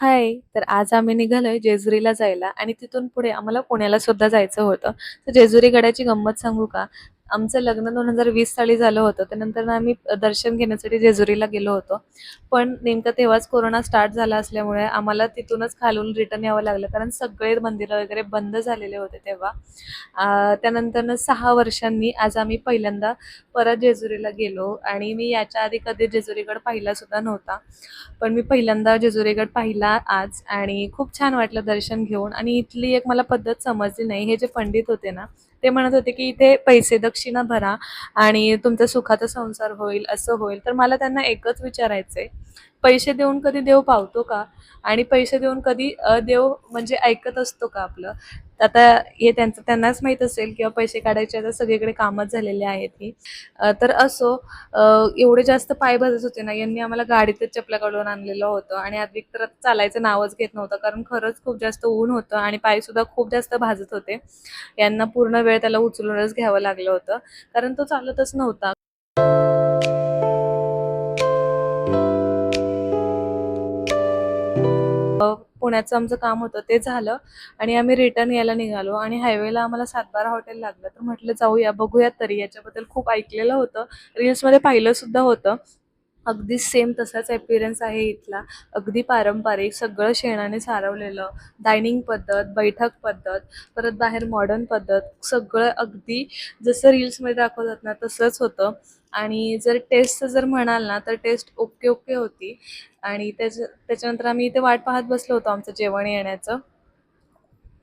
हाय! तर आज आम्ही निघालोय जेजुरीला जायला आणि तिथून पुढे आम्हाला पुण्याला सुद्धा जायचं होतं. तर जेजुरी गडाची गंमत सांगू का? आमचं लग्न 2020 साली झालं होतं. त्यानंतर ना आम्ही दर्शन घेण्यासाठी जेजुरीला गेलो होतो. पण नेमकं तेव्हाच कोरोना स्टार्ट झाला असल्यामुळे आम्हाला तिथूनच खालून रिटर्न यावं लागलं. कारण सगळे मंदिरं वगैरे बंद झालेले होते तेव्हा. त्यानंतरनं 6 वर्षांनी आज आम्ही पहिल्यांदा परत जेजुरीला गेलो आणि मी याच्या आधी कधी जेजुरी गड पाहिलासुद्धा नव्हता. पण मी पहिल्यांदा जेजुरी गड पाहिला आज आणि खूप छान वाटलं दर्शन घेऊन आणि इथली एक मला पद्धत समजली नाही. हे जे पंडित होते ना, ते म्हणत होते, की इथे पैसे दक्षिणा भरा आणि तुमचा सुखाचा संसार होईल, असं होईल. तर मला त्यांना एकच विचारायचंय, पैसे देऊन कधी देव पावतो का? आणि पैसे देऊन कधी देव म्हणजे ऐकत असतो का आपलं? आता हे त्यांनाच माहीत असेल किंवा पैसे काढायचे आता सगळीकडे कामच झालेली आहेत ही. तर असो अ, एवढे जास्त पाय भाजत होते ना, यांनी आम्हाला गाडीतच चपला काढून आणलेलं होतं आणि आद्विक तर आता चालायचं नावच घेत नव्हता. कारण खरंच खूप जास्त ऊन होतं आणि पायसुद्धा खूप जास्त भाजत होते. यांना पूर्ण वेळ त्याला उचलूनच घ्यावं लागलं होतं, कारण तो चालतच नव्हता. पुण्याचं आमचं काम होतं ते झालं आणि आम्ही रिटर्न यायला निघालो आणि हायवेला आम्हाला सातबारा हॉटेल लागलं. तर म्हटलं जाऊया, बघूयात तरी. याच्याबद्दल खूप ऐकलेलं होतं, रील्समध्ये पाहिलं सुद्धा होतं. अगदी सेम तसाच अपीअरन्स आहे इथला. अगदी पारंपरिक, सगळं शेणाने सारवलेलं, डायनिंग पद्धत, बैठक पद्धत, परत बाहेर मॉडर्न पद्धत, सगळं अगदी जसं रील्समध्ये दाखवतात ना तसंच होतं. आणि जर टेस्टचं जर म्हणाल ना, तर टेस्ट ओके, ओके होती. आणि त्याच्यानंतर आम्ही इथे वाट पाहत बसलो होतो आमचं जेवण येण्याचं.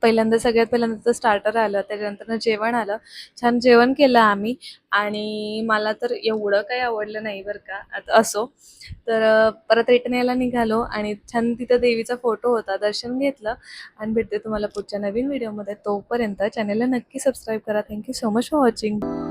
सगळ्यात पहिल्यांदा तर स्टार्टर आलं, त्याच्यानंतर जेवण आलं. छान जेवण केलं आम्ही आणि मला तर एवढं काही आवडलं नाही बरं का. आता असो. तर परत रिटर्न यायला निघालो आणि छान तिथं देवीचा फोटो होता, दर्शन घेतलं आणि भेटते तुम्हाला पुढच्या नवीन व्हिडिओमध्ये. तोपर्यंत चॅनलला नक्की सबस्क्राईब करा. Thank so much for watching.